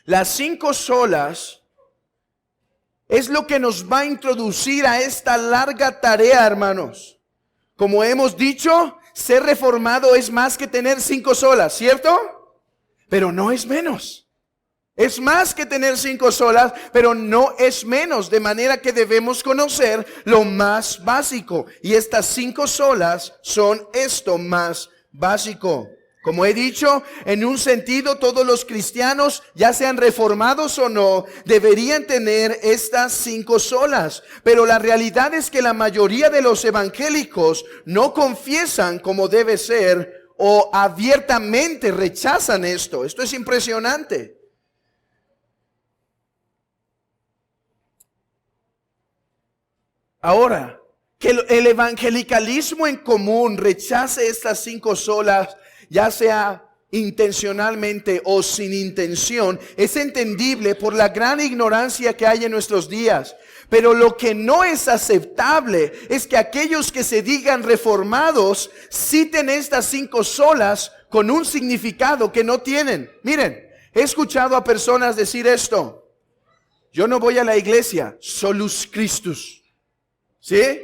Las 5 solas es lo que nos va a introducir a esta larga tarea, hermanos. Como hemos dicho, ser reformado es más que tener 5 solas, ¿cierto? Pero no es menos. Es más que tener 5 solas, pero no es menos. De manera que debemos conocer lo más básico. Y estas 5 solas son esto más básico. Como he dicho, en un sentido, todos los cristianos, ya sean reformados o no, deberían tener estas 5 solas. Pero la realidad es que la mayoría de los evangélicos no confiesan como debe ser o abiertamente rechazan esto. Esto es impresionante. Ahora, que el evangelicalismo en común rechace estas 5 solas, ya sea intencionalmente o sin intención, es entendible por la gran ignorancia que hay en nuestros días. Pero lo que no es aceptable es que aquellos que se digan reformados citen estas 5 solas con un significado que no tienen. Miren, he escuchado a personas decir esto: yo no voy a la iglesia, solus Christus. ¿Sí?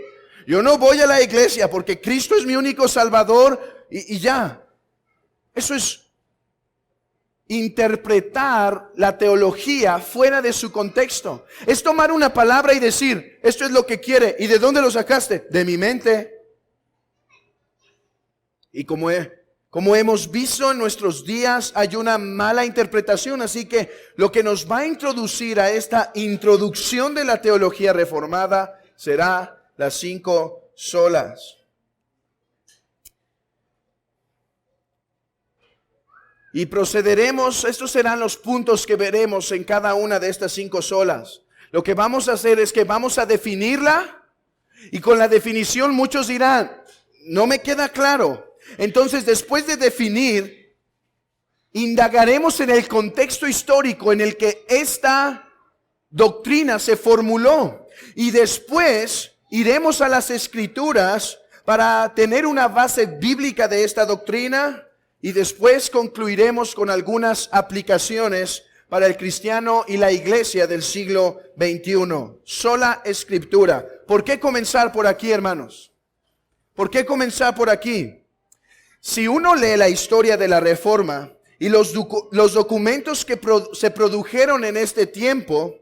Yo no voy a la iglesia porque Cristo es mi único salvador y ya. Eso es interpretar la teología fuera de su contexto. Es tomar una palabra y decir, esto es lo que quiere. ¿Y de dónde lo sacaste? De mi mente. Y como hemos visto en nuestros días, hay una mala interpretación. Así que lo que nos va a introducir a esta introducción de la teología reformada será las 5 solas. Y procederemos, estos serán los puntos que veremos en cada una de estas 5 solas. Lo que vamos a hacer es que vamos a definirla, y con la definición muchos dirán, no me queda claro. Entonces, después de definir, indagaremos en el contexto histórico en el que esta doctrina se formuló. Y después iremos a las Escrituras para tener una base bíblica de esta doctrina. Y después concluiremos con algunas aplicaciones para el cristiano y la iglesia del siglo XXI. Sola Escritura. ¿Por qué comenzar por aquí, hermanos? ¿Por qué comenzar por aquí? Si uno lee la historia de la Reforma y los documentos que se produjeron en este tiempo,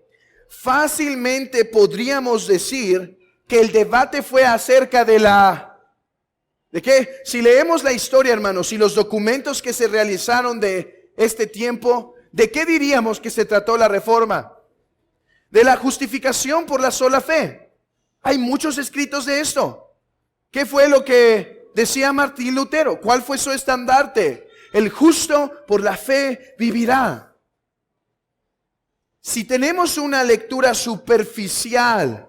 fácilmente podríamos decir que el debate fue acerca ¿de qué? Si leemos la historia, hermanos, y los documentos que se realizaron de este tiempo, ¿de qué diríamos que se trató la Reforma? De la justificación por la sola fe. Hay muchos escritos de esto. ¿Qué fue lo que decía Martín Lutero? ¿Cuál fue su estandarte? El justo por la fe vivirá. Si tenemos una lectura superficial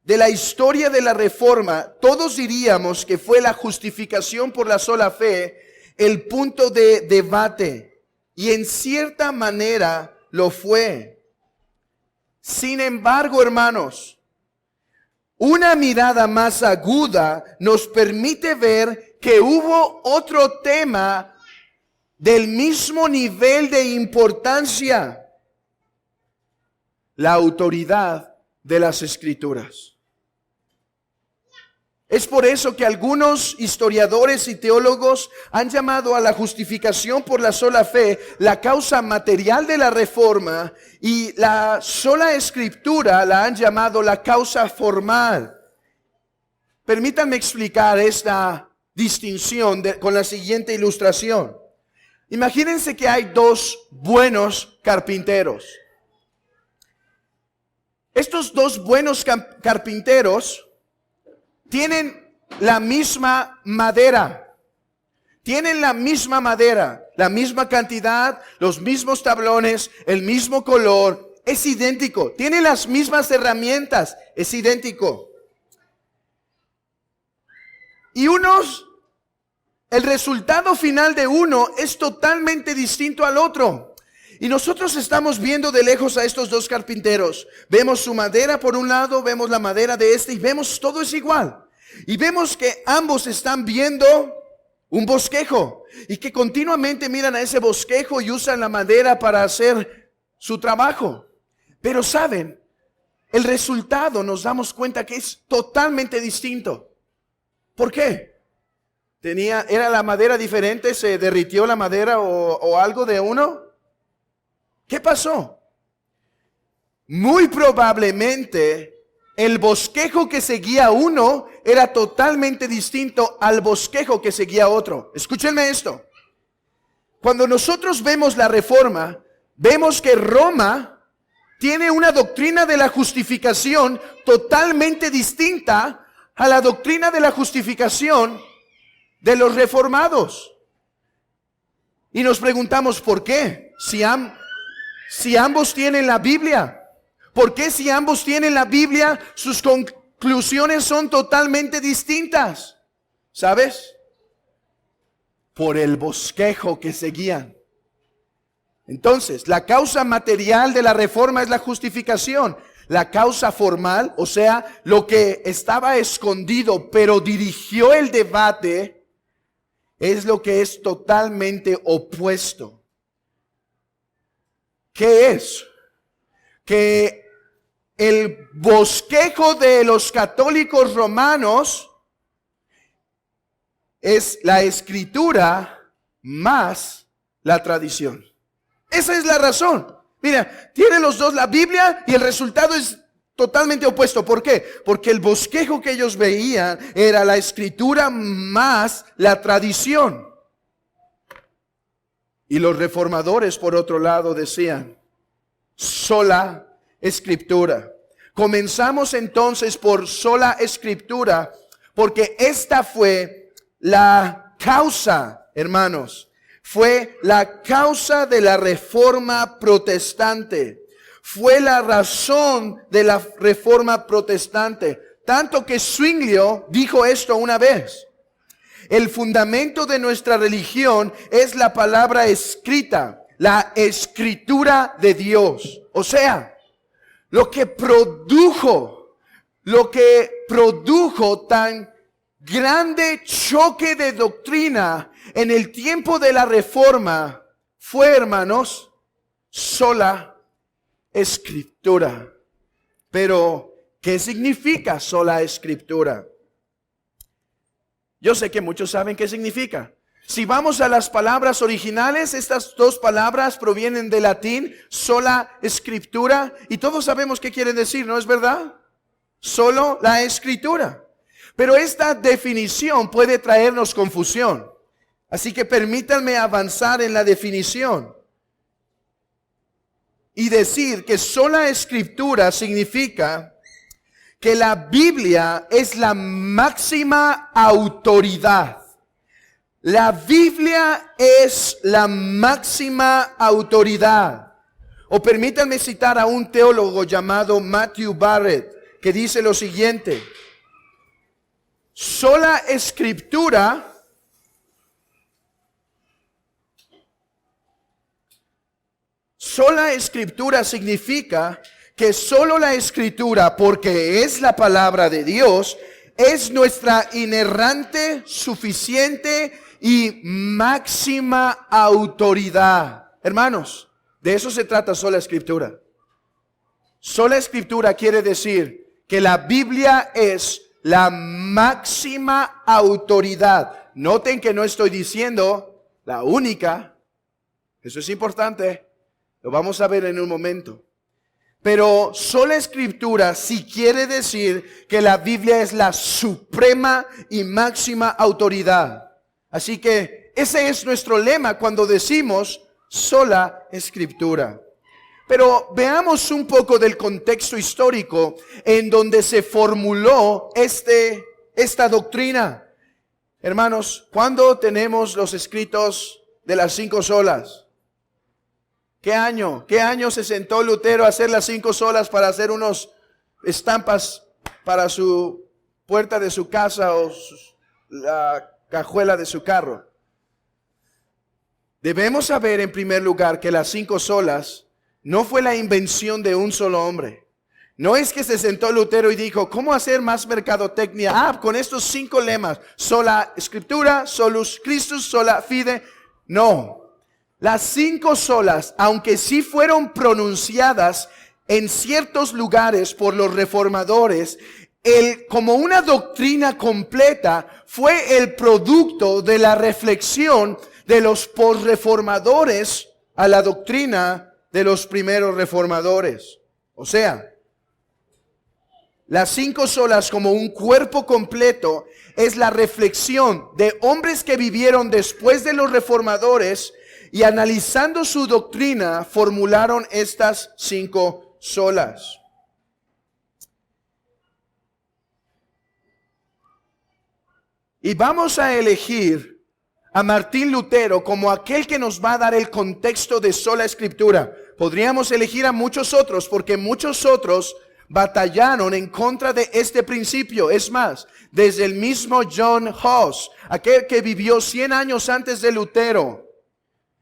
de la historia de la Reforma, todos diríamos que fue la justificación por la sola fe el punto de debate. Y en cierta manera lo fue. Sin embargo, hermanos, una mirada más aguda nos permite ver que hubo otro tema del mismo nivel de importancia: la autoridad de las Escrituras. Es por eso que algunos historiadores y teólogos han llamado a la justificación por la sola fe la causa material de la Reforma, y la sola Escritura la han llamado la causa formal. Permítanme explicar esta distinción con la siguiente ilustración. Imagínense que hay 2 buenos carpinteros. Estos 2 buenos carpinteros tienen la misma madera. Tienen la misma madera, la misma cantidad, los mismos tablones, el mismo color. Es idéntico. Tienen las mismas herramientas. Es idéntico. Y el resultado final de uno es totalmente distinto al otro. Y nosotros estamos viendo de lejos a estos 2 carpinteros. Vemos su madera por un lado, vemos la madera de este y vemos todo es igual. Y vemos que ambos están viendo un bosquejo, y que continuamente miran a ese bosquejo y usan la madera para hacer su trabajo. Pero saben, el resultado nos damos cuenta que es totalmente distinto. ¿Por qué? ¿Era la madera diferente? ¿Se derritió la madera o algo de uno? ¿Qué pasó? Muy probablemente el bosquejo que seguía uno era totalmente distinto al bosquejo que seguía otro. Escúchenme esto. Cuando nosotros vemos la Reforma, vemos que Roma tiene una doctrina de la justificación totalmente distinta a la doctrina de la justificación de los reformados. Y nos preguntamos, ¿por qué? Si ambos tienen la Biblia, ¿por qué si ambos tienen la Biblia, sus conclusiones son totalmente distintas? ¿Sabes? Por el bosquejo que seguían. Entonces, la causa material de la Reforma es la justificación. La causa formal, o sea, lo que estaba escondido, pero dirigió el debate, es lo que es totalmente opuesto. ¿Qué es? Que el bosquejo de los católicos romanos es la escritura más la tradición. Esa es la razón. Mira, tienen los dos la Biblia y el resultado es totalmente opuesto. ¿Por qué? Porque el bosquejo que ellos veían era la escritura más la tradición. Y los reformadores, por otro lado, decían, sola escritura. Comenzamos entonces por sola escritura, porque esta fue la causa, hermanos. Fue la causa de la Reforma protestante. Fue la razón de la Reforma protestante. Tanto que Zwinglio dijo esto una vez. El fundamento de nuestra religión es la palabra escrita, la escritura de Dios. O sea, lo que produjo tan grande choque de doctrina en el tiempo de la Reforma fue, hermanos, sola escritura. Pero, ¿qué significa sola escritura? Yo sé que muchos saben qué significa. Si vamos a las palabras originales, estas dos palabras provienen del latín, sola escritura, y todos sabemos qué quieren decir, ¿no es verdad? Solo la escritura. Pero esta definición puede traernos confusión. Así que permítanme avanzar en la definición y decir que sola escritura significa que la Biblia es la máxima autoridad. La Biblia es la máxima autoridad. O permítanme citar a un teólogo llamado Matthew Barrett, que dice lo siguiente: sola escritura significa que solo la escritura, porque es la palabra de Dios, es nuestra inerrante, suficiente y máxima autoridad. Hermanos, de eso se trata sola escritura. Sola escritura quiere decir que la Biblia es la máxima autoridad. Noten que no estoy diciendo la única. Eso es importante. Lo vamos a ver en un momento. Pero sola escritura sí quiere decir que la Biblia es la suprema y máxima autoridad. Así que ese es nuestro lema cuando decimos sola escritura. Pero veamos un poco del contexto histórico en donde se formuló esta doctrina. Hermanos, ¿cuándo tenemos los escritos de las 5 solas? ¿Qué año? ¿Qué año se sentó Lutero a hacer las 5 solas para hacer unos estampas para su puerta de su casa o la cajuela de su carro? Debemos saber en primer lugar que las 5 solas no fue la invención de un solo hombre. No es que se sentó Lutero y dijo, ¿cómo hacer más mercadotecnia? Con estos 5 lemas, sola escritura, solus Christus, sola fide. No, las 5 solas, aunque sí fueron pronunciadas en ciertos lugares por los reformadores, como una doctrina completa, fue el producto de la reflexión de los posreformadores a la doctrina de los primeros reformadores. O sea, las 5 solas como un cuerpo completo es la reflexión de hombres que vivieron después de los reformadores y analizando su doctrina formularon estas 5 solas. Y vamos a elegir a Martín Lutero como aquel que nos va a dar el contexto de sola escritura. Podríamos elegir a muchos otros porque muchos otros batallaron en contra de este principio. Es más, desde el mismo John Huss, aquel que vivió 100 años antes de Lutero,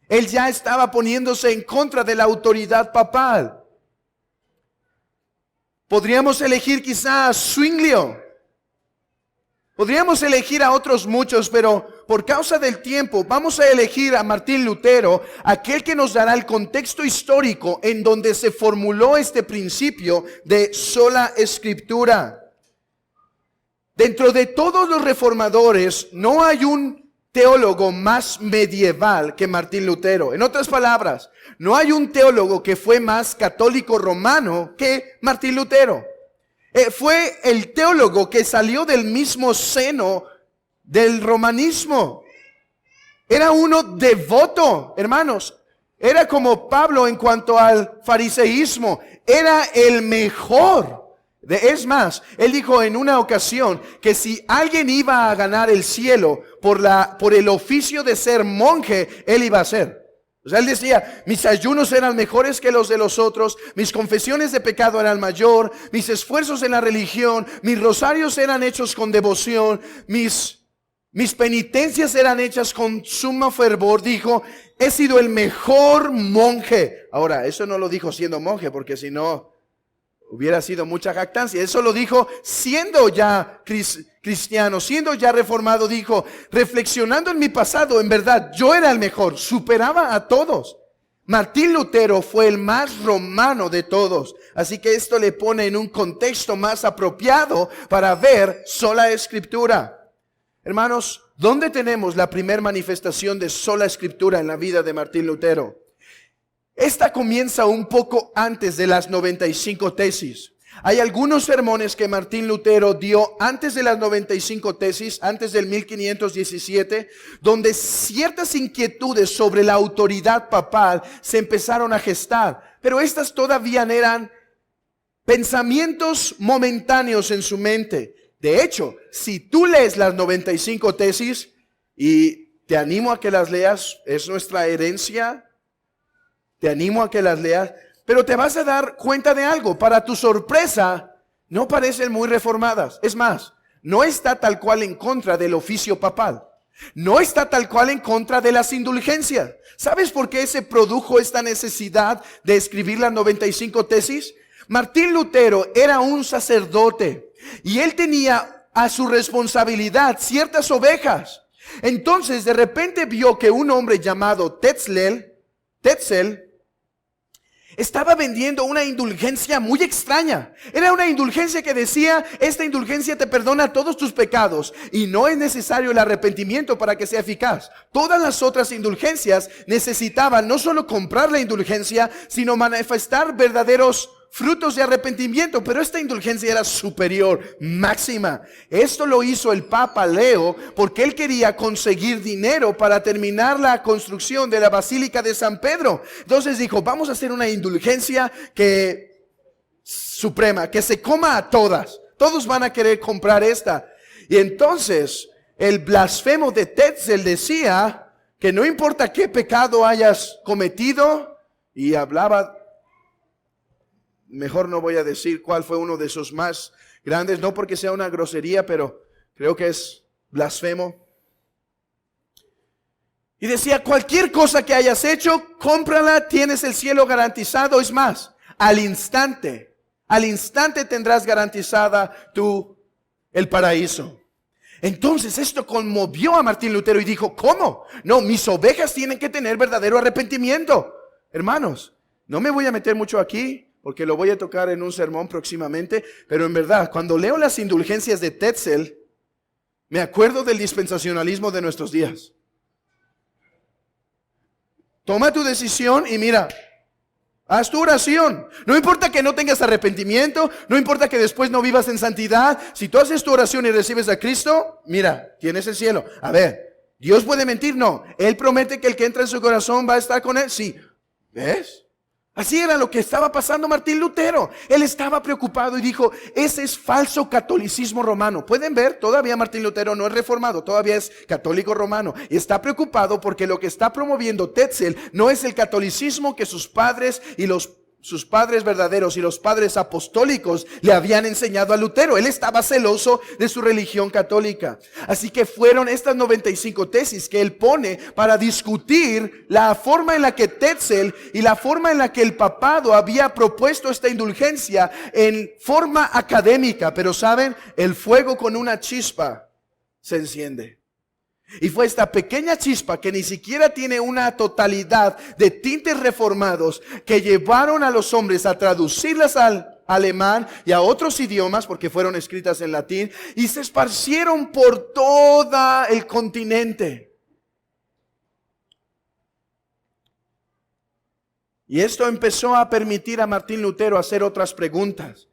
él ya estaba poniéndose en contra de la autoridad papal. Podríamos elegir quizá a Zwinglio. Podríamos elegir a otros muchos, pero por causa del tiempo vamos a elegir a Martín Lutero, aquel que nos dará el contexto histórico en donde se formuló este principio de sola escritura. Dentro de todos los reformadores no hay un teólogo más medieval que Martín Lutero. En otras palabras, no hay un teólogo que fue más católico romano que Martín Lutero. Fue el teólogo que salió del mismo seno del romanismo. Era uno devoto, hermanos. Era como Pablo en cuanto al fariseísmo. Era el mejor. Es más, él dijo en una ocasión que si alguien iba a ganar el cielo por el oficio de ser monje, él iba a ser. O sea, él decía, mis ayunos eran mejores que los de los otros, mis confesiones de pecado eran mayor, mis esfuerzos en la religión, mis rosarios eran hechos con devoción, mis penitencias eran hechas con suma fervor. Dijo, he sido el mejor monje. Ahora, eso no lo dijo siendo monje, porque si no hubiera sido mucha jactancia. Eso lo dijo siendo ya cristiano, siendo ya reformado. Dijo, reflexionando en mi pasado, en verdad, yo era el mejor, superaba a todos. Martín Lutero fue el más romano de todos. Así que esto le pone en un contexto más apropiado para ver sola escritura. Hermanos, ¿dónde tenemos la primera manifestación de sola escritura en la vida de Martín Lutero? Esta comienza un poco antes de las 95 tesis. Hay algunos sermones que Martín Lutero dio antes de las 95 tesis, antes del 1517, donde ciertas inquietudes sobre la autoridad papal se empezaron a gestar. Pero estas todavía eran pensamientos momentáneos en su mente. De hecho, si tú lees las 95 tesis, y te animo a que las leas, es nuestra herencia, te animo a que las leas, pero te vas a dar cuenta de algo. Para tu sorpresa, no parecen muy reformadas. Es más, no está tal cual en contra del oficio papal. No está tal cual en contra de las indulgencias. ¿Sabes por qué se produjo esta necesidad de escribir las 95 tesis? Martín Lutero era un sacerdote y él tenía a su responsabilidad ciertas ovejas. Entonces de repente vio que un hombre llamado Tetzel estaba vendiendo una indulgencia muy extraña. Era una indulgencia que decía, esta indulgencia te perdona todos tus pecados y no es necesario el arrepentimiento para que sea eficaz. Todas las otras indulgencias necesitaban no solo comprar la indulgencia, sino manifestar verdaderos frutos de arrepentimiento, pero esta indulgencia era superior, máxima. Esto lo hizo el Papa Leo porque él quería conseguir dinero para terminar la construcción de la Basílica de San Pedro. Entonces dijo, vamos a hacer una indulgencia suprema, que se coma a todas. Todos van a querer comprar esta. Y entonces el blasfemo de Tetzel decía que no importa qué pecado hayas cometido, y hablaba, mejor no voy a decir cuál fue uno de sus más grandes, no porque sea una grosería, pero creo que es blasfemo. Y decía, cualquier cosa que hayas hecho, cómprala, tienes el cielo garantizado. Es más, al instante al instante tendrás garantizada tú el paraíso. Entonces esto conmovió a Martín Lutero y dijo, ¿cómo? No, mis ovejas tienen que tener verdadero arrepentimiento. Hermanos, no me voy a meter mucho aquí, porque lo voy a tocar en un sermón próximamente, pero en verdad, cuando leo las indulgencias de Tetzel, me acuerdo del dispensacionalismo de nuestros días. Toma tu decisión y mira, haz tu oración. No importa que no tengas arrepentimiento, no importa que después no vivas en santidad. Si tú haces tu oración y recibes a Cristo, mira, tienes el cielo. A ver, ¿Dios puede mentir? No. Él promete que el que entra en su corazón va a estar con él. Sí. ¿Ves? Así era lo que estaba pasando Martín Lutero. Él estaba preocupado y dijo, ese es falso catolicismo romano. Pueden ver, todavía Martín Lutero no es reformado, todavía es católico romano. Y está preocupado porque lo que está promoviendo Tetzel no es el catolicismo que sus padres verdaderos y los padres apostólicos le habían enseñado a Lutero. Él estaba celoso de su religión católica. Así que fueron estas 95 tesis que él pone para discutir la forma en la que Tetzel y la forma en la que el papado había propuesto esta indulgencia en forma académica. Pero saben, el fuego con una chispa se enciende. Y fue esta pequeña chispa que ni siquiera tiene una totalidad de tintes reformados que llevaron a los hombres a traducirlas al alemán y a otros idiomas porque fueron escritas en latín y se esparcieron por todo el continente. Y esto empezó a permitir a Martín Lutero hacer otras preguntas.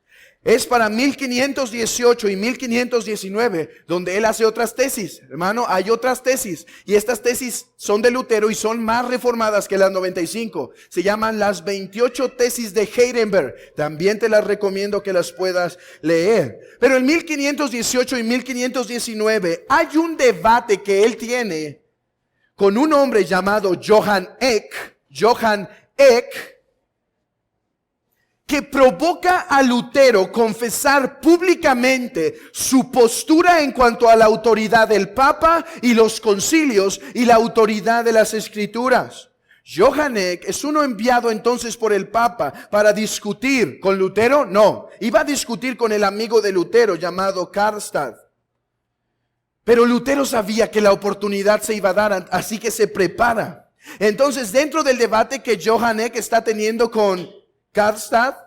Es para 1518 y 1519 donde él hace otras tesis. Hermano, hay otras tesis. Y estas tesis son de Lutero y son más reformadas que las 95. Se llaman las 28 tesis de Heidelberg. También te las recomiendo que las puedas leer. Pero en 1518 y 1519 hay un debate que él tiene con un hombre llamado Johann Eck. Johann Eck, que provoca a Lutero confesar públicamente su postura en cuanto a la autoridad del Papa y los concilios y la autoridad de las Escrituras. Johann Eck es uno enviado entonces por el Papa para discutir con Lutero. No, iba a discutir con el amigo de Lutero llamado Karlstadt. Pero Lutero sabía que la oportunidad se iba a dar, así que se prepara. Entonces, dentro del debate que Johann Eck está teniendo con Karlstadt,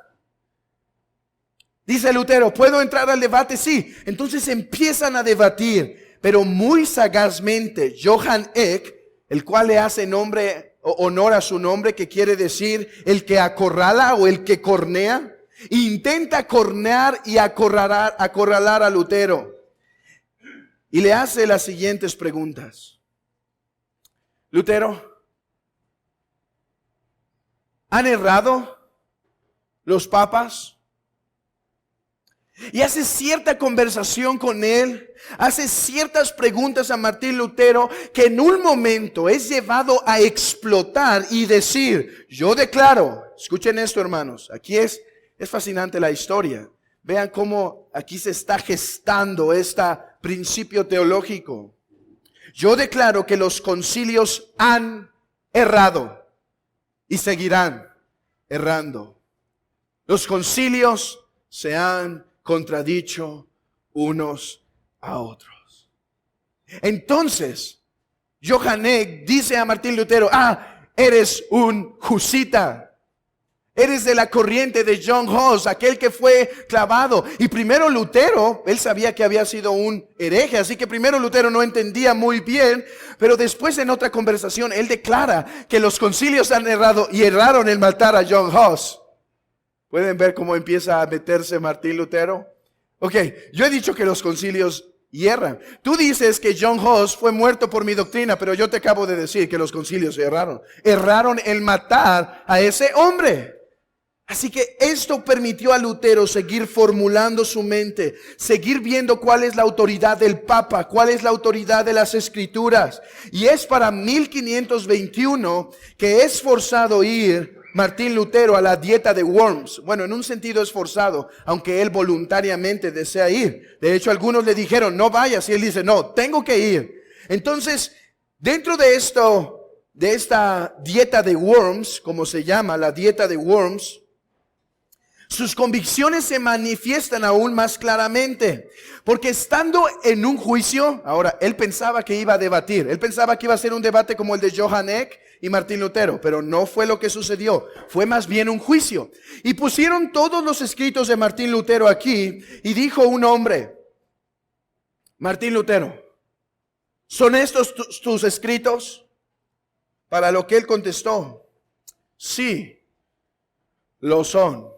dice Lutero, ¿puedo entrar al debate? Sí. Entonces empiezan a debatir, pero muy sagazmente Johann Eck, el cual le hace honor a su nombre, que quiere decir el que acorrala o el que cornea, intenta cornear y acorralar a Lutero. Y le hace las siguientes preguntas. Lutero, ¿han errado los papas? Y hace cierta conversación con él, hace ciertas preguntas a Martín Lutero que en un momento es llevado a explotar y decir, yo declaro, escuchen esto hermanos, aquí es fascinante la historia. Vean cómo aquí se está gestando este principio teológico. Yo declaro que los concilios han errado y seguirán errando. Los concilios se han contradicho unos a otros. Entonces, Johann Eck dice a Martín Lutero, eres un jusita. Eres de la corriente de John Huss, aquel que fue clavado. Y primero Lutero, él sabía que había sido un hereje, así que primero Lutero no entendía muy bien, pero después en otra conversación él declara que los concilios han errado y erraron en matar a John Huss. ¿Pueden ver cómo empieza a meterse Martín Lutero? Ok, yo he dicho que los concilios hierran. Tú dices que John Huss fue muerto por mi doctrina, pero yo te acabo de decir que los concilios erraron. Erraron en matar a ese hombre. Así que esto permitió a Lutero seguir formulando su mente, seguir viendo cuál es la autoridad del Papa, cuál es la autoridad de las Escrituras. Y es para 1521 que es forzado ir Martín Lutero a la dieta de Worms. Bueno, en un sentido es forzado, aunque él voluntariamente desea ir. De hecho, algunos le dijeron, no vayas, y él dice, no, tengo que ir. Entonces, dentro de esta dieta de Worms, como se llama, la dieta de Worms, sus convicciones se manifiestan aún más claramente. Porque estando en un juicio, ahora, él pensaba que iba a debatir. Él pensaba que iba a ser un debate como el de Johann Eck y Martín Lutero. Pero no fue lo que sucedió. Fue más bien un juicio. Y pusieron todos los escritos de Martín Lutero aquí. Y dijo un hombre, Martín Lutero, ¿son estos tus escritos? Para lo que él contestó, sí, lo son.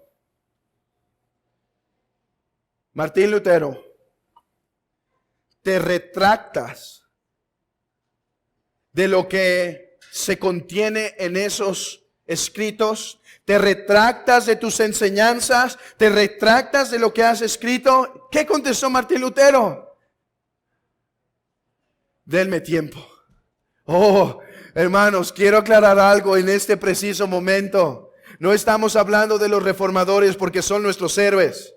Martín Lutero, te retractas de lo que se contiene en esos escritos, te retractas de tus enseñanzas, te retractas de lo que has escrito. ¿Qué contestó Martín Lutero? Denme tiempo. Oh, hermanos, quiero aclarar algo en este preciso momento. No estamos hablando de los reformadores porque son nuestros héroes.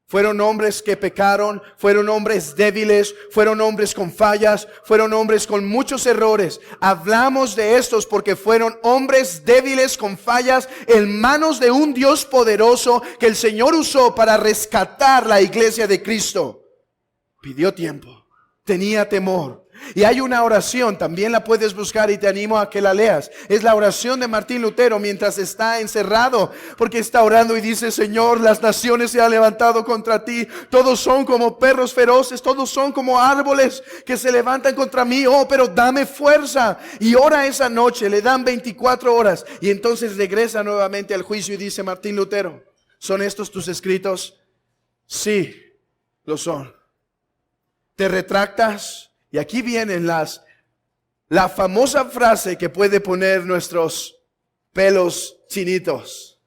Fueron hombres que pecaron, fueron hombres débiles, fueron hombres con fallas, fueron hombres con muchos errores. Hablamos de estos porque fueron hombres débiles con fallas en manos de un Dios poderoso que el Señor usó para rescatar la iglesia de Cristo. Pidió tiempo, tenía temor. Y hay una oración, también la puedes buscar y te animo a que la leas. Es la oración de Martín Lutero mientras está encerrado, porque está orando y dice: Señor, las naciones se han levantado contra ti. Todos son como perros feroces, todos son como árboles que se levantan contra mí. Oh, pero dame fuerza. Y ora esa noche, le dan 24 horas. Y entonces regresa nuevamente al juicio y dice Martín Lutero: ¿son estos tus escritos? Sí, lo son. ¿Te retractas? Y aquí vienen la famosa frase que puede poner nuestros pelos chinitos.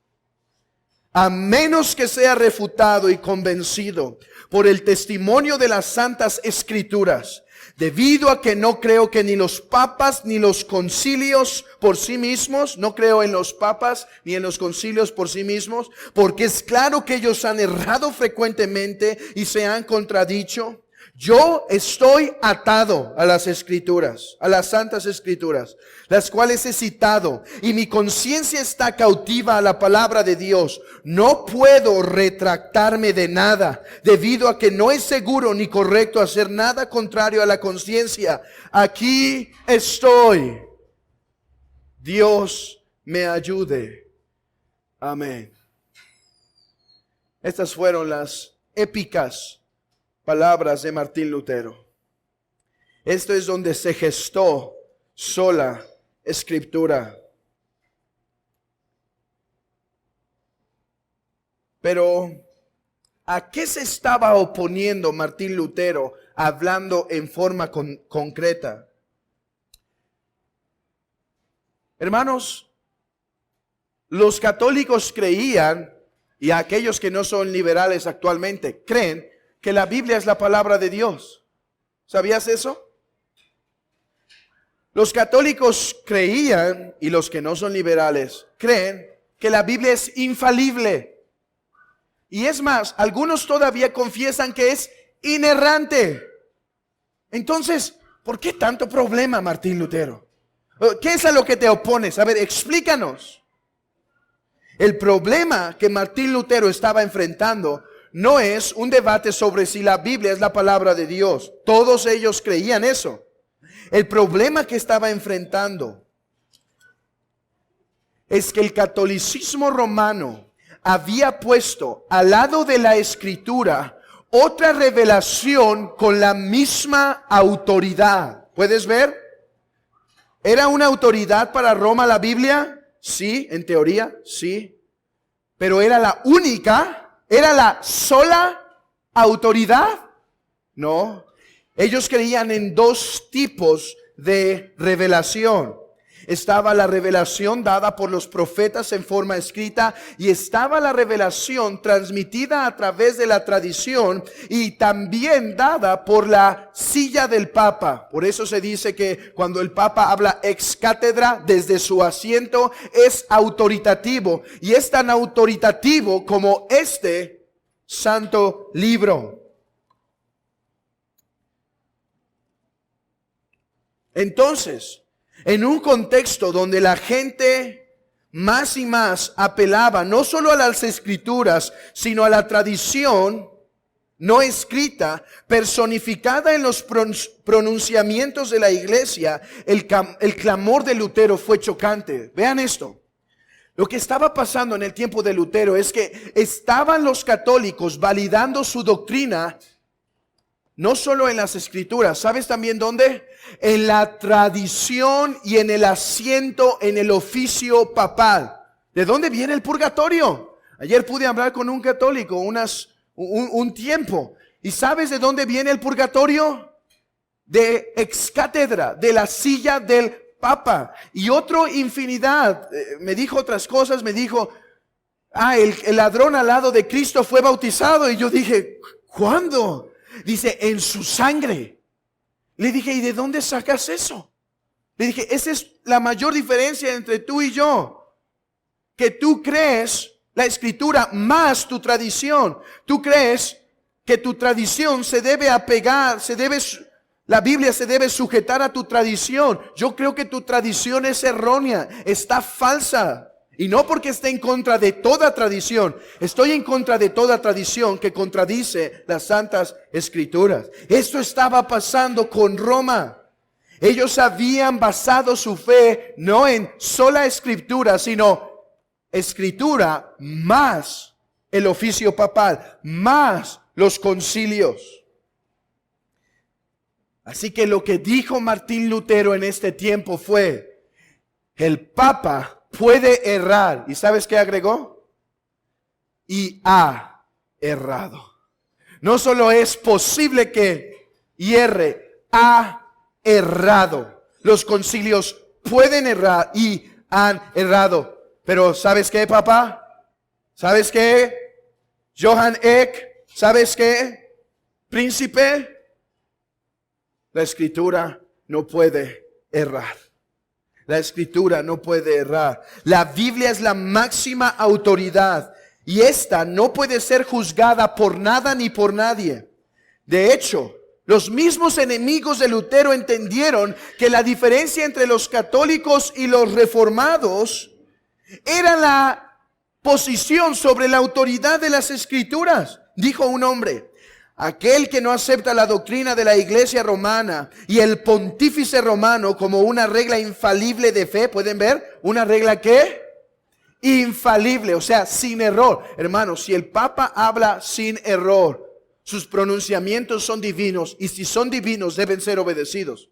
A menos que sea refutado y convencido por el testimonio de las santas escrituras, debido a que no creo que ni los papas ni los concilios por sí mismos, no creo en los papas ni en los concilios por sí mismos, porque es claro que ellos han errado frecuentemente y se han contradicho. Yo estoy atado a las escrituras, a las santas escrituras, las cuales he citado, y mi conciencia está cautiva a la palabra de Dios. No puedo retractarme de nada, debido a que no es seguro ni correcto hacer nada contrario a la conciencia. Aquí estoy. Dios me ayude. Amén. Estas fueron las épicas palabras de Martín Lutero. Esto es donde se gestó sola escritura. Pero, ¿a qué se estaba oponiendo Martín Lutero hablando en forma concreta? Hermanos, los católicos creían, y aquellos que no son liberales actualmente creen, que la Biblia es la palabra de Dios. ¿Sabías eso? Los católicos creían, y los que no son liberales creen, que la Biblia es infalible. Y es más, algunos todavía confiesan que es inerrante. Entonces, ¿por qué tanto problema, Martín Lutero? ¿Qué es a lo que te opones? A ver, explícanos. El problema que Martín Lutero estaba enfrentando no es un debate sobre si la Biblia es la palabra de Dios. Todos ellos creían eso. El problema que estaba enfrentando es que el catolicismo romano había puesto al lado de la escritura otra revelación con la misma autoridad. ¿Puedes ver? ¿Era una autoridad para Roma la Biblia? Sí, en teoría, sí. Pero ¿era la única? ¿Era la sola autoridad? No. Ellos creían en dos tipos de revelación. Estaba la revelación dada por los profetas en forma escrita, y estaba la revelación transmitida a través de la tradición y también dada por la silla del Papa. Por eso se dice que cuando el Papa habla ex cátedra desde su asiento es autoritativo, y es tan autoritativo como este santo libro. Entonces, en un contexto donde la gente más y más apelaba no solo a las escrituras, sino a la tradición no escrita, personificada en los pronunciamientos de la iglesia. El clamor de Lutero fue chocante. Vean esto. Lo que estaba pasando en el tiempo de Lutero es que estaban los católicos validando su doctrina no solo en las escrituras. ¿Sabes también dónde? En la tradición y en el asiento en el oficio papal. ¿De dónde viene el purgatorio? Ayer pude hablar con un católico un tiempo. ¿Y sabes de dónde viene el purgatorio? De ex cátedra, de la silla del Papa. Y otro infinidad. Me dijo otras cosas, me dijo, el ladrón al lado de Cristo fue bautizado. Y yo dije, ¿cuándo? Dice, en su sangre. Le dije, ¿y de dónde sacas eso? Le dije, esa es la mayor diferencia entre tú y yo. Que tú crees la escritura más tu tradición. Tú crees que tu tradición se debe apegar, la Biblia se debe sujetar a tu tradición. Yo creo que tu tradición es errónea, está falsa. Y no porque esté en contra de toda tradición. Estoy en contra de toda tradición que contradice las santas escrituras. Esto estaba pasando con Roma. Ellos habían basado su fe no en sola escritura, sino escritura más el oficio papal, más los concilios. Así que lo que dijo Martín Lutero en este tiempo fue, el Papa puede errar. ¿Y sabes qué agregó? Y ha errado. No solo es posible que hierre, ha errado. Los concilios pueden errar y han errado. Pero ¿sabes qué, papá? ¿Sabes qué? Johann Eck, ¿sabes qué? Príncipe, la escritura no puede errar. La escritura no puede errar. La Biblia es la máxima autoridad y esta no puede ser juzgada por nada ni por nadie. De hecho, los mismos enemigos de Lutero entendieron que la diferencia entre los católicos y los reformados era la posición sobre la autoridad de las escrituras. Dijo un hombre, aquel que no acepta la doctrina de la iglesia romana y el pontífice romano como una regla infalible de fe, ¿pueden ver? ¿Una regla qué? Infalible, o sea, sin error. Hermanos, si el Papa habla sin error, sus pronunciamientos son divinos, y si son divinos deben ser obedecidos.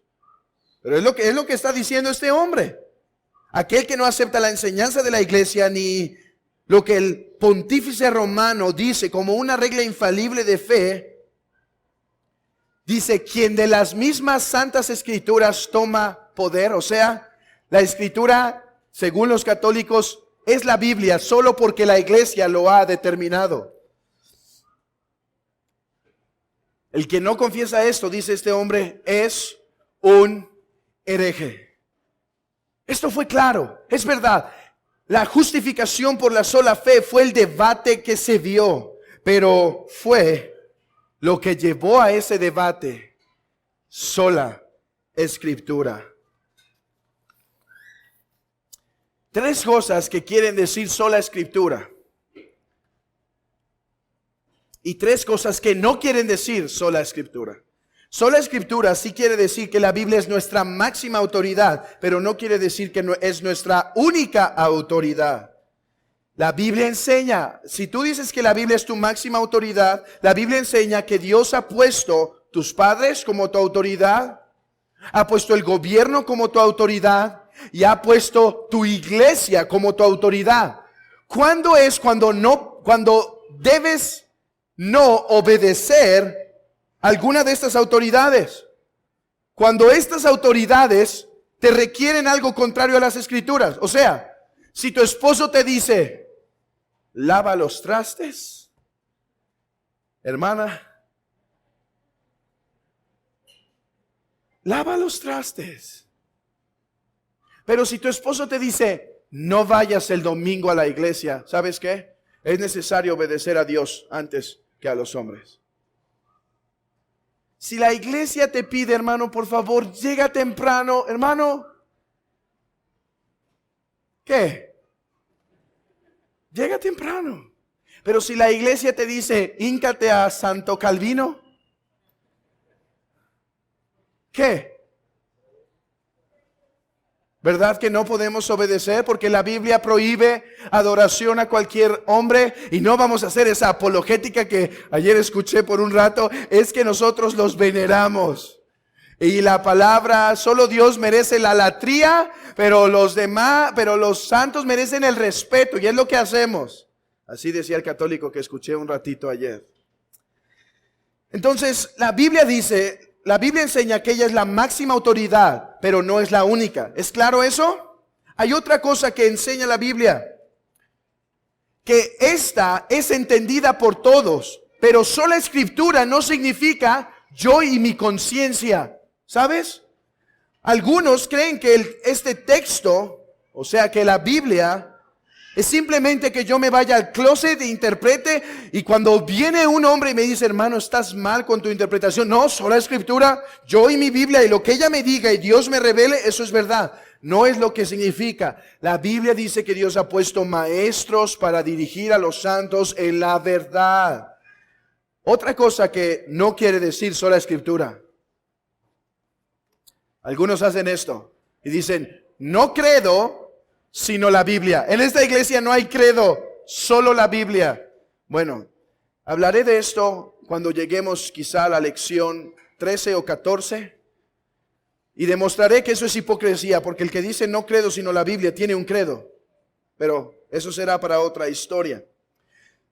Pero es lo que está diciendo este hombre. Aquel que no acepta la enseñanza de la iglesia ni lo que el pontífice romano dice como una regla infalible de fe, dice, quien de las mismas santas escrituras toma poder, o sea, la escritura, según los católicos, es la Biblia solo porque la iglesia lo ha determinado. El que no confiesa esto, dice este hombre, es un hereje. Esto fue claro, es verdad. La justificación por la sola fe fue el debate que se dio, pero fue lo que llevó a ese debate sola escritura. Tres cosas que quieren decir sola escritura. Y tres cosas que no quieren decir sola escritura. Sola escritura sí quiere decir que la Biblia es nuestra máxima autoridad, pero no quiere decir que es nuestra única autoridad. La Biblia enseña, si tú dices que la Biblia es tu máxima autoridad, la Biblia enseña que Dios ha puesto tus padres como tu autoridad, ha puesto el gobierno como tu autoridad y ha puesto tu iglesia como tu autoridad. ¿Cuándo es cuando debes no obedecer alguna de estas autoridades? Cuando estas autoridades te requieren algo contrario a las escrituras. O sea, si tu esposo te dice, lava los trastes, hermana, lava los trastes. Pero si tu esposo te dice, no vayas el domingo a la iglesia, ¿sabes qué? Es necesario obedecer a Dios antes que a los hombres. Si la iglesia te pide, hermano, por favor, llega temprano, hermano. ¿Qué? Llega temprano. Pero si la iglesia te dice, híncate a Santo Calvino, ¿qué? ¿Verdad que no podemos obedecer? Porque la Biblia prohíbe adoración a cualquier hombre. Y no vamos a hacer esa apologética que ayer escuché por un rato. Es que nosotros los veneramos. Y la palabra, solo Dios merece la latría, pero los demás, pero los santos merecen el respeto. Y es lo que hacemos. Así decía el católico que escuché un ratito ayer. Entonces, la Biblia enseña que ella es la máxima autoridad, pero no es la única. ¿Es claro eso? Hay otra cosa que enseña la Biblia, que esta es entendida por todos, pero sola escritura no significa yo y mi conciencia. ¿Sabes? Algunos creen que este texto, o sea que la Biblia, es simplemente que yo me vaya al closet e interprete, y cuando viene un hombre y me dice, hermano, estás mal con tu interpretación. No, sola escritura, yo y mi Biblia, y lo que ella me diga y Dios me revele, eso es verdad. No es lo que significa. La Biblia dice que Dios ha puesto maestros para dirigir a los santos en la verdad. Otra cosa que no quiere decir sola escritura. Algunos hacen esto y dicen, no credo sino la Biblia. En esta iglesia no hay credo, solo la Biblia. Bueno, hablaré de esto cuando lleguemos quizá a la lección 13 o 14 y demostraré que eso es hipocresía, porque el que dice no credo sino la Biblia tiene un credo, pero eso será para otra historia.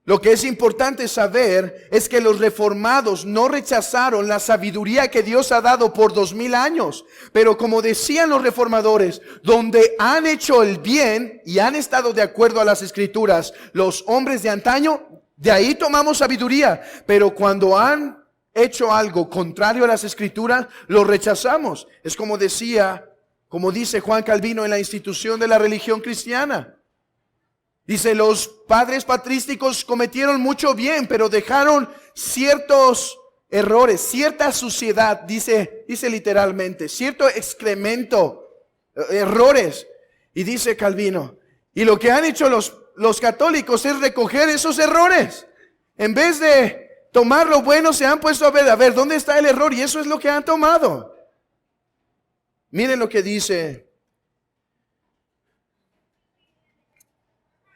Lo que es importante saber es que los reformados no rechazaron la sabiduría que Dios ha dado por 2000 años. Pero como decían los reformadores, donde han hecho el bien y han estado de acuerdo a las escrituras, los hombres de antaño, de ahí tomamos sabiduría. Pero cuando han hecho algo contrario a las escrituras, lo rechazamos. Es como dice Juan Calvino en la Institución de la Religión Cristiana. Dice, los padres patrísticos cometieron mucho bien, pero dejaron ciertos errores, cierta suciedad, dice literalmente, cierto excremento, errores. Y dice Calvino, y lo que han hecho los católicos es recoger esos errores. En vez de tomar lo bueno, se han puesto a ver, ¿dónde está el error? Y eso es lo que han tomado. Miren lo que dice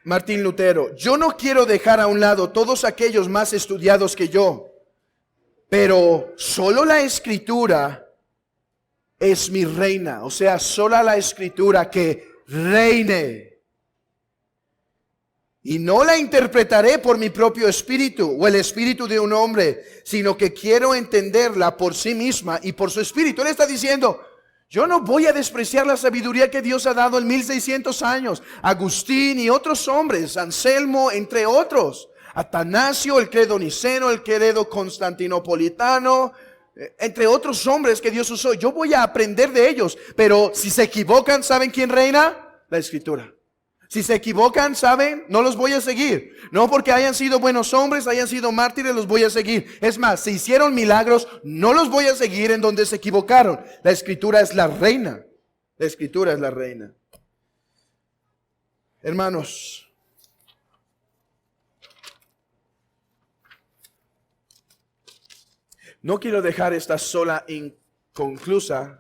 Martín Lutero. Yo no quiero dejar a un lado todos aquellos más estudiados que yo, pero solo la escritura es mi reina. O sea, sola la escritura que reine. Y no la interpretaré por mi propio espíritu o el espíritu de un hombre, sino que quiero entenderla por sí misma y por su espíritu. Él está diciendo, yo no voy a despreciar la sabiduría que Dios ha dado en 1600 años. Agustín y otros hombres, Anselmo, entre otros. Atanasio, el credo niceno, el credo constantinopolitano, entre otros hombres que Dios usó. Yo voy a aprender de ellos. Pero si se equivocan, ¿saben quién reina? La escritura. Si se equivocan, ¿saben? No los voy a seguir. No porque hayan sido buenos hombres, hayan sido mártires, los voy a seguir. Es más, si hicieron milagros, no los voy a seguir en donde se equivocaron. La escritura es la reina. La escritura es la reina. Hermanos, no quiero dejar esta sola inconclusa.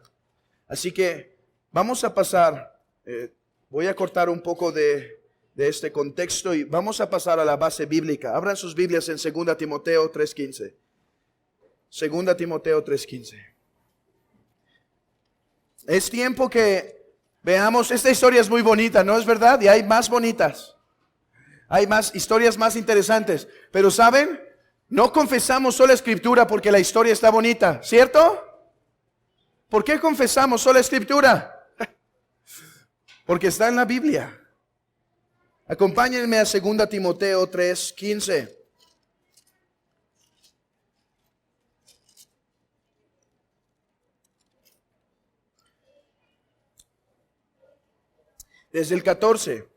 Así que vamos a pasar... voy a cortar un poco de este contexto y vamos a pasar a la base bíblica. Abran sus Biblias en 2 Timoteo 3:15. 2 Timoteo 3:15. Es tiempo que veamos, esta historia es muy bonita, ¿no es verdad? Y hay más bonitas. Hay más historias más interesantes. Pero ¿saben? No confesamos sola escritura porque la historia está bonita, ¿cierto? ¿Por qué confesamos sola escritura? Porque está en la Biblia. Acompáñenme a 2 Timoteo 3:15. Desde el 14.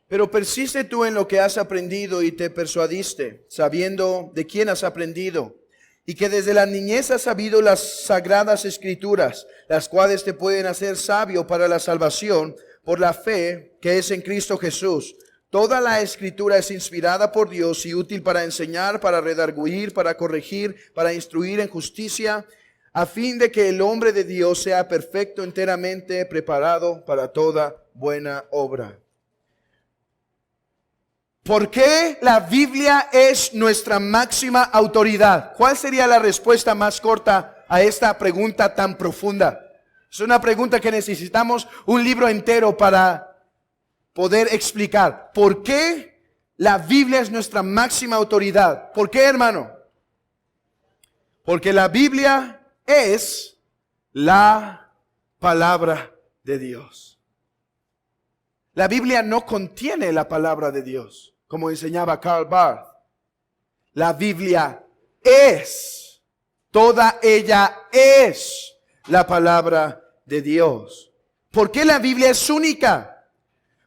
Pero persiste tú en lo que has aprendido y te persuadiste, sabiendo de quién has aprendido, y que desde la niñez has sabido las sagradas escrituras, las cuales te pueden hacer sabio para la salvación por la fe que es en Cristo Jesús. Toda la Escritura es inspirada por Dios y útil para enseñar, para redarguir, para corregir, para instruir en justicia, a fin de que el hombre de Dios sea perfecto, enteramente preparado para toda buena obra. ¿Por qué la Biblia es nuestra máxima autoridad? ¿Cuál sería la respuesta más corta a esta pregunta tan profunda? Es una pregunta que necesitamos un libro entero para poder explicar. ¿Por qué la Biblia es nuestra máxima autoridad? ¿Por qué, hermano? Porque la Biblia es la palabra de Dios. La Biblia no contiene la palabra de Dios, como enseñaba Karl Barth. La Biblia es, toda ella es la palabra de Dios. ¿Por qué la Biblia es única?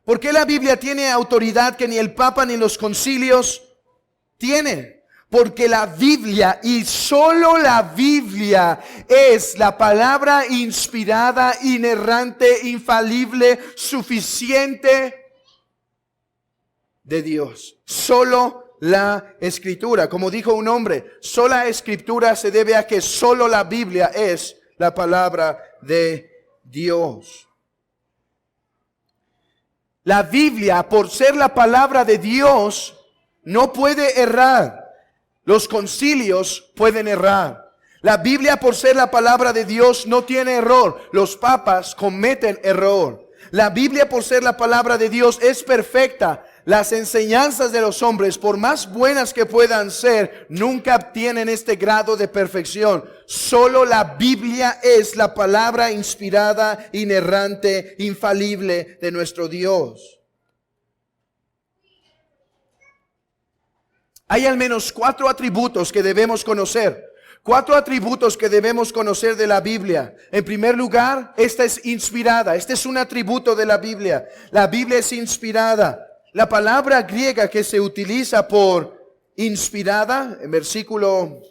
¿Por qué la Biblia tiene autoridad que ni el Papa ni los concilios tienen? Porque la Biblia y solo la Biblia es la palabra inspirada, inerrante, infalible, suficiente de Dios. Solo la Escritura. Como dijo un hombre, sola Escritura se debe a que solo la Biblia es la palabra de Dios. La Biblia, por ser la palabra de Dios, no puede errar. Los concilios pueden errar. La Biblia, por ser la palabra de Dios, no tiene error. Los papas cometen error. La Biblia, por ser la palabra de Dios, es perfecta. Las enseñanzas de los hombres, por más buenas que puedan ser, nunca obtienen este grado de perfección. Solo la Biblia es la palabra inspirada, inerrante, infalible de nuestro Dios. Hay al menos 4 atributos que debemos conocer. 4 atributos que debemos conocer de la Biblia. En primer lugar, esta es inspirada. Este es un atributo de la Biblia. La Biblia es inspirada. La palabra griega que se utiliza por inspirada, en versículo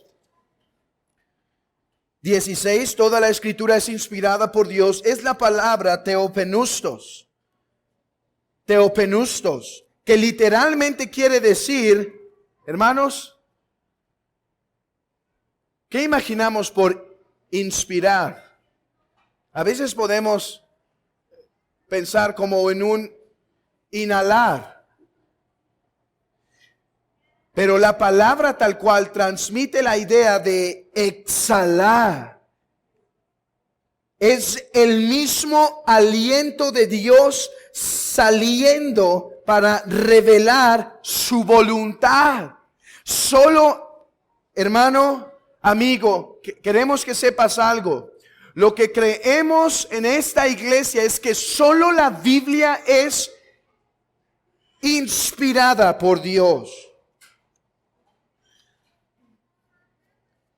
16, toda la Escritura es inspirada por Dios, es la palabra theopneustos. Theopneustos, que literalmente quiere decir, hermanos, ¿qué imaginamos por inspirar? A veces podemos pensar como en un inhalar. Pero la palabra tal cual transmite la idea de exhalar. Es el mismo aliento de Dios saliendo para revelar su voluntad. Solo, hermano, amigo, queremos que sepas algo. Lo que creemos en esta iglesia es que solo la Biblia es inspirada por Dios.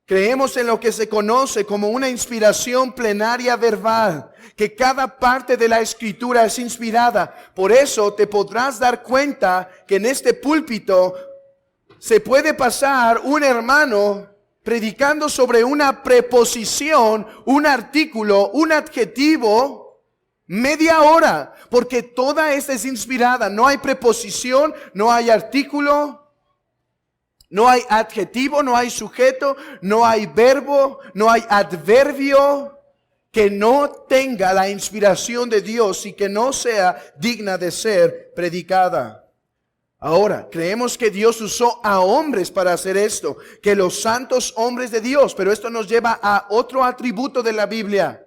Creemos en lo que se conoce como una inspiración plenaria verbal, que cada parte de la Escritura es inspirada. Por eso te podrás dar cuenta que en este púlpito se puede pasar un hermano predicando sobre una preposición, un artículo, un adjetivo, media hora, porque toda esta es inspirada. No hay preposición, no hay artículo, no hay adjetivo, no hay sujeto, no hay verbo, no hay adverbio que no tenga la inspiración de Dios y que no sea digna de ser predicada. Ahora, creemos que Dios usó a hombres para hacer esto, que los santos hombres de Dios, pero esto nos lleva a otro atributo de la Biblia.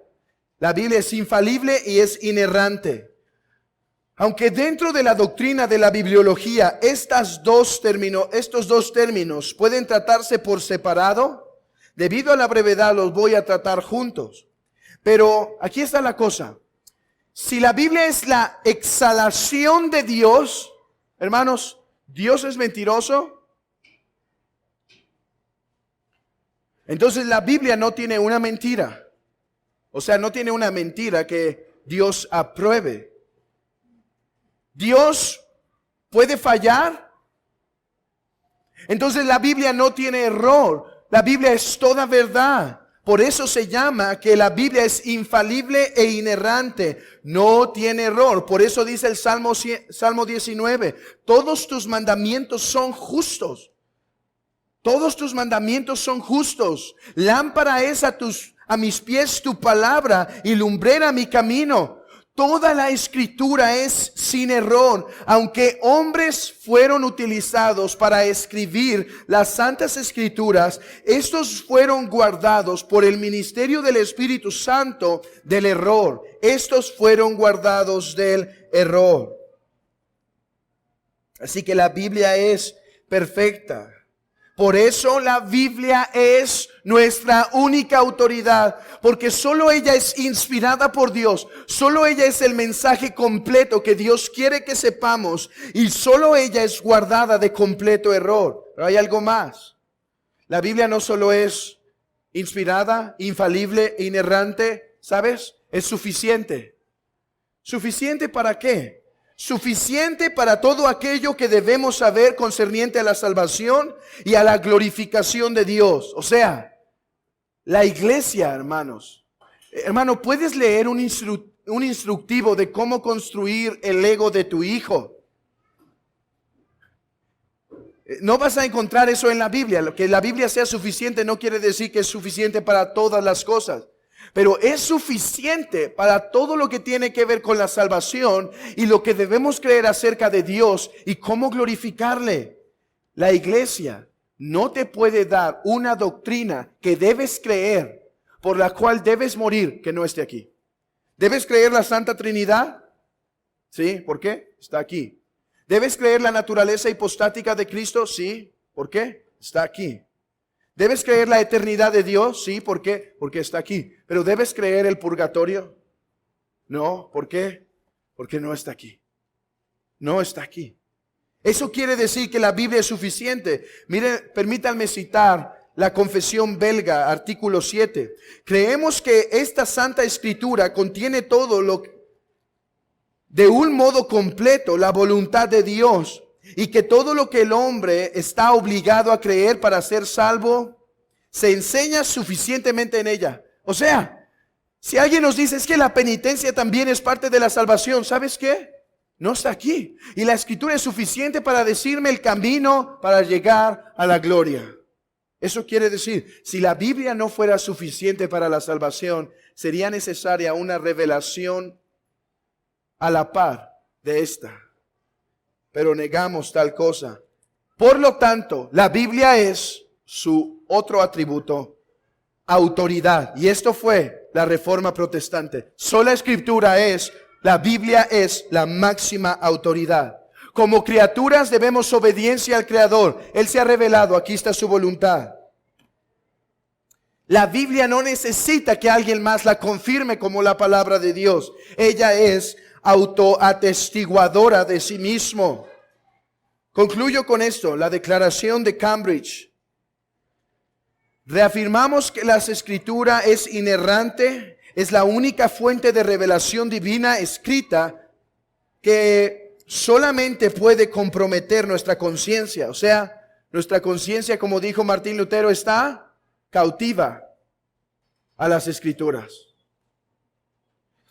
La Biblia es infalible y es inerrante. Aunque dentro de la doctrina de la bibliología estos dos términos pueden tratarse por separado, debido a la brevedad los voy a tratar juntos. Pero aquí está la cosa. Si la Biblia es la exhalación de Dios, hermanos, ¿Dios es mentiroso? Entonces la Biblia no tiene una mentira. O sea, no tiene una mentira que Dios apruebe. ¿Dios puede fallar? Entonces la Biblia no tiene error. La Biblia es toda verdad. Por eso se llama que la Biblia es infalible e inerrante. No tiene error. Por eso dice el Salmo 19. Todos tus mandamientos son justos. Todos tus mandamientos son justos. Lámpara es a mis pies tu palabra y lumbrera mi camino. Toda la escritura es sin error. Aunque hombres fueron utilizados para escribir las santas escrituras, estos fueron guardados por el ministerio del Espíritu Santo del error. Estos fueron guardados del error. Así que la Biblia es perfecta. Por eso la Biblia es nuestra única autoridad, porque solo ella es inspirada por Dios, solo ella es el mensaje completo que Dios quiere que sepamos y solo ella es guardada de completo error. Pero hay algo más. La Biblia no solo es inspirada, infalible, inerrante, ¿sabes? Es suficiente. ¿Suficiente para qué? Suficiente para todo aquello que debemos saber concerniente a la salvación y a la glorificación de Dios. O sea, la iglesia, hermanos. Hermano, ¿puedes leer un instructivo de cómo construir el ego de tu hijo? No vas a encontrar eso en la Biblia. Que la Biblia sea suficiente no quiere decir que es suficiente para todas las cosas. Pero es suficiente para todo lo que tiene que ver con la salvación y lo que debemos creer acerca de Dios y cómo glorificarle. La iglesia no te puede dar una doctrina que debes creer, por la cual debes morir, que no esté aquí. ¿Debes creer la Santa Trinidad? ¿Sí? ¿Por qué? Está aquí. ¿Debes creer la naturaleza hipostática de Cristo? Sí. ¿Por qué? Está aquí. ¿Debes creer la eternidad de Dios? Sí, ¿por qué? Porque está aquí. ¿Pero debes creer el purgatorio? No, ¿por qué? Porque no está aquí. No está aquí. Eso quiere decir que la Biblia es suficiente. Miren, permítanme citar la Confesión Belga, artículo 7. Creemos que esta Santa Escritura contiene todo lo de un modo completo, la voluntad de Dios. Y que todo lo que el hombre está obligado a creer para ser salvo, se enseña suficientemente en ella. O sea, si alguien nos dice es que la penitencia también es parte de la salvación, ¿sabes qué? No está aquí. Y la Escritura es suficiente para decirme el camino para llegar a la gloria. Eso quiere decir, si la Biblia no fuera suficiente para la salvación, sería necesaria una revelación a la par de esta. Pero negamos tal cosa. Por lo tanto, la Biblia es su otro atributo, autoridad. Y esto fue la Reforma Protestante. Sola Escritura es, la Biblia es la máxima autoridad. Como criaturas debemos obediencia al Creador. Él se ha revelado, aquí está su voluntad. La Biblia no necesita que alguien más la confirme como la palabra de Dios. Ella es autoatestiguadora de sí mismo. Concluyo con esto, la Declaración de Cambridge. Reafirmamos que la Escritura es inerrante, es la única fuente de revelación divina escrita que solamente puede comprometer nuestra conciencia. O sea, nuestra conciencia, como dijo Martín Lutero, está cautiva a las Escrituras.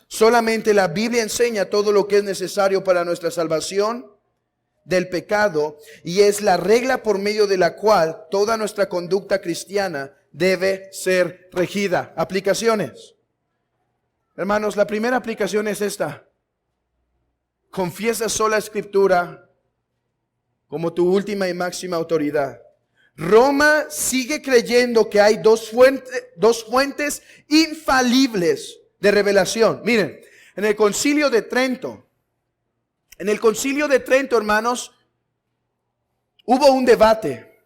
Solamente la Biblia enseña todo lo que es necesario para nuestra salvación del pecado y es la regla por medio de la cual toda nuestra conducta cristiana debe ser regida. Aplicaciones. Hermanos, la primera aplicación es esta. Confiesa sola Escritura como tu última y máxima autoridad. Roma sigue creyendo que hay dos fuentes infalibles de revelación. Miren, en el Concilio de Trento, hermanos, hubo un debate,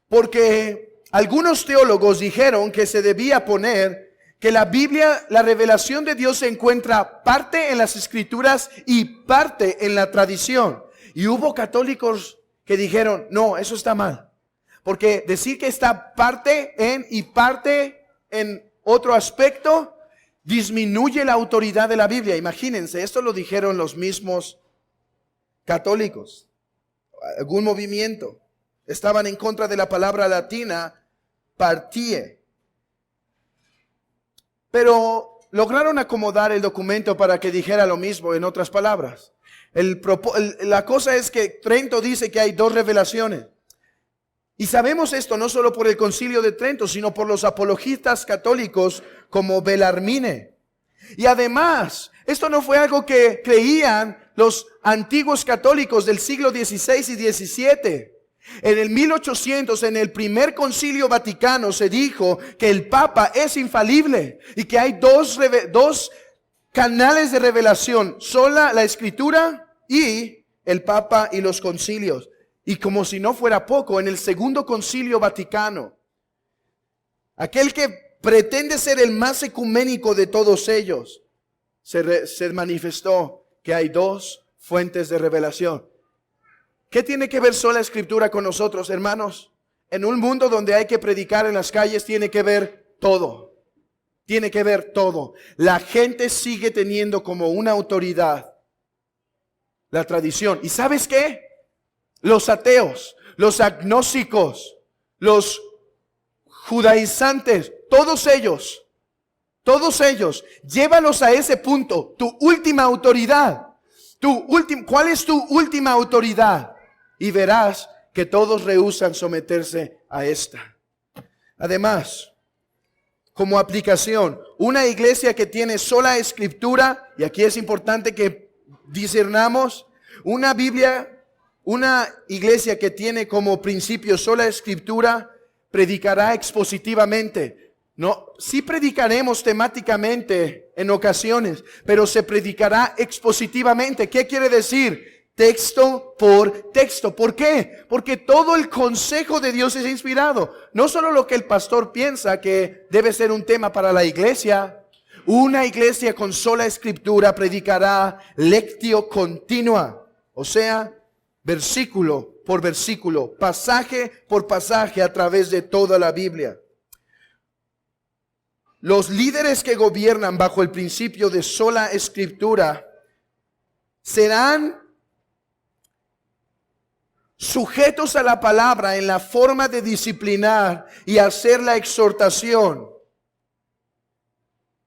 porque algunos teólogos dijeron que se debía poner que la Biblia, la revelación de Dios se encuentra parte en las Escrituras y parte en la tradición. Y hubo católicos que dijeron, no, eso está mal. Porque decir que está parte en y parte en otro aspecto disminuye la autoridad de la Biblia. Imagínense, esto lo dijeron los mismos católicos. Algún movimiento. Estaban en contra de la palabra latina partie. pero lograron acomodar el documento para que dijera lo mismo en otras palabras. La cosa es que Trento dice que hay dos revelaciones. Y sabemos esto no solo por el Concilio de Trento, sino por los apologistas católicos como Bellarmine. Y además, esto no fue algo que creían los antiguos católicos del siglo XVI y XVII. En el 1800, en el primer Concilio Vaticano, se dijo que el Papa es infalible y que hay dos canales de revelación: sola la Escritura y el Papa y los concilios. Y como si no fuera poco, en el segundo Concilio Vaticano, aquel que pretende ser el más ecuménico de todos ellos, se manifestó que hay dos fuentes de revelación. ¿Qué tiene que ver sola Escritura con nosotros, hermanos? En un mundo donde hay que predicar en las calles, tiene que ver todo. Tiene que ver todo. La gente sigue teniendo como una autoridad la tradición. ¿Y sabes qué? Los ateos, los agnósticos, los judaizantes, todos ellos, llévalos a ese punto. Tu última autoridad. ¿Cuál es tu última autoridad? Y verás que todos rehúsan someterse a esta. Además, como aplicación, una iglesia que tiene sola Escritura, y aquí es importante que discernamos, una iglesia que tiene como principio sola Escritura, predicará expositivamente. No, sí predicaremos temáticamente en ocasiones, pero se predicará expositivamente. ¿Qué quiere decir? Texto por texto. ¿Por qué? Porque todo el consejo de Dios es inspirado. No solo lo que el pastor piensa que debe ser un tema para la iglesia. Una iglesia con sola Escritura predicará lectio continua, o sea, versículo por versículo, pasaje por pasaje a través de toda la Biblia. Los líderes que gobiernan bajo el principio de sola Escritura serán sujetos a la palabra en la forma de disciplinar y hacer la exhortación.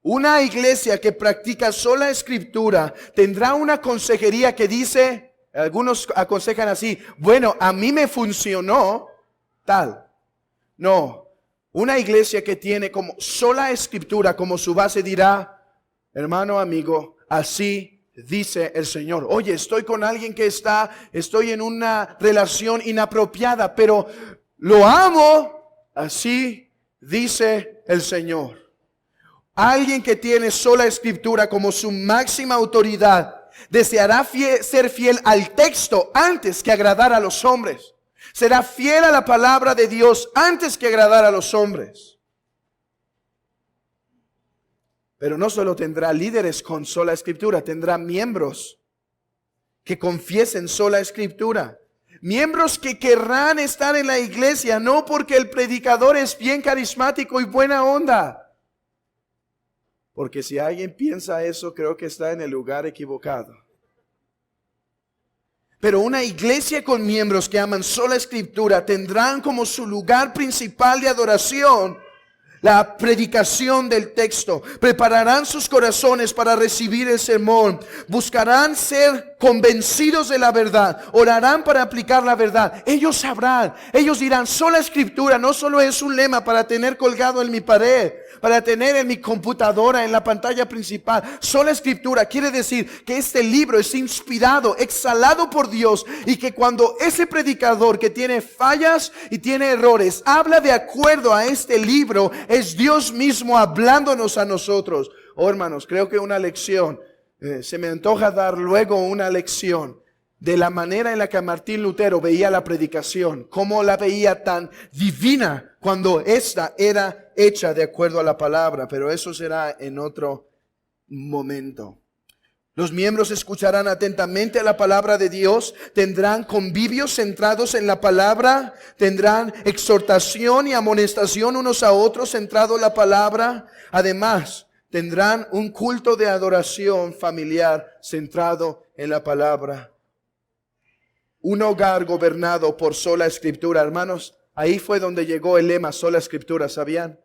Una iglesia que practica sola Escritura tendrá una consejería que dice, algunos aconsejan así: bueno, a mí me funcionó tal. No, una iglesia que tiene como sola Escritura como su base dirá: hermano, amigo, así dice el Señor. Oye, estoy con alguien que estoy en una relación inapropiada, pero lo amo. Así dice el Señor. Alguien que tiene sola Escritura como su máxima autoridad deseará ser fiel al texto antes que agradar a los hombres. Será fiel a la palabra de Dios antes que agradar a los hombres. Pero no solo tendrá líderes con sola Escritura, tendrá miembros que confiesen sola Escritura. Miembros que querrán estar en la iglesia, no porque el predicador es bien carismático y buena onda. Porque si alguien piensa eso, creo que está en el lugar equivocado. Pero una iglesia con miembros que aman sola Escritura tendrán como su lugar principal de adoración la predicación del texto. Prepararán sus corazones para recibir el sermón. Buscarán ser convencidos de la verdad. Orarán para aplicar la verdad. Ellos sabrán. Ellos dirán: sola Escritura no solo es un lema para tener colgado en mi pared, para tener en mi computadora, en la pantalla principal. Sola Escritura quiere decir que este libro es inspirado, exhalado por Dios, y que cuando ese predicador que tiene fallas y tiene errores habla de acuerdo a este libro, es Dios mismo hablándonos a nosotros. Oh, hermanos, creo que una lección, se me antoja dar luego una lección de la manera en la que Martín Lutero veía la predicación, cómo la veía tan divina cuando esta era hecha de acuerdo a la palabra, pero eso será en otro momento. Los miembros escucharán atentamente a la palabra de Dios, tendrán convivios centrados en la palabra, tendrán exhortación y amonestación unos a otros centrado en la palabra. Además, tendrán un culto de adoración familiar centrado en la palabra. Un hogar gobernado por sola Escritura, hermanos. Ahí fue donde llegó el lema sola Escritura, ¿sabían?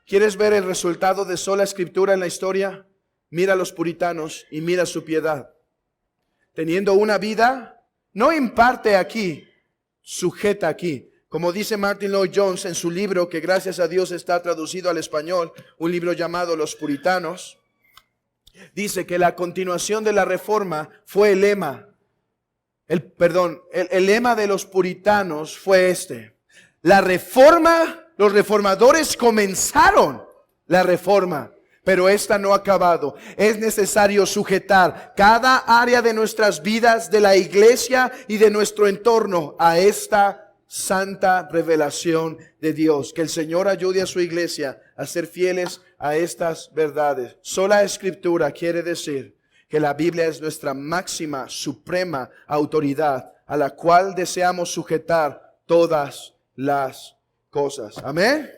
¿Quieres ver el resultado de sola escritura en la historia? Mira a los puritanos y mira su piedad. Teniendo una vida, no en parte aquí, sujeta aquí. Como dice Martin Lloyd Jones en su libro, que gracias a Dios está traducido al español, un libro llamado Los Puritanos, dice que la continuación de la reforma fue el lema. El lema de los puritanos fue este. La reforma, los reformadores comenzaron la reforma, pero esta no ha acabado. Es necesario sujetar cada área de nuestras vidas, de la iglesia y de nuestro entorno a esta santa revelación de Dios. Que el Señor ayude a su iglesia a ser fieles a estas verdades. Sola escritura quiere decir que la Biblia es nuestra máxima, suprema autoridad a la cual deseamos sujetar todas las cosas. Amén.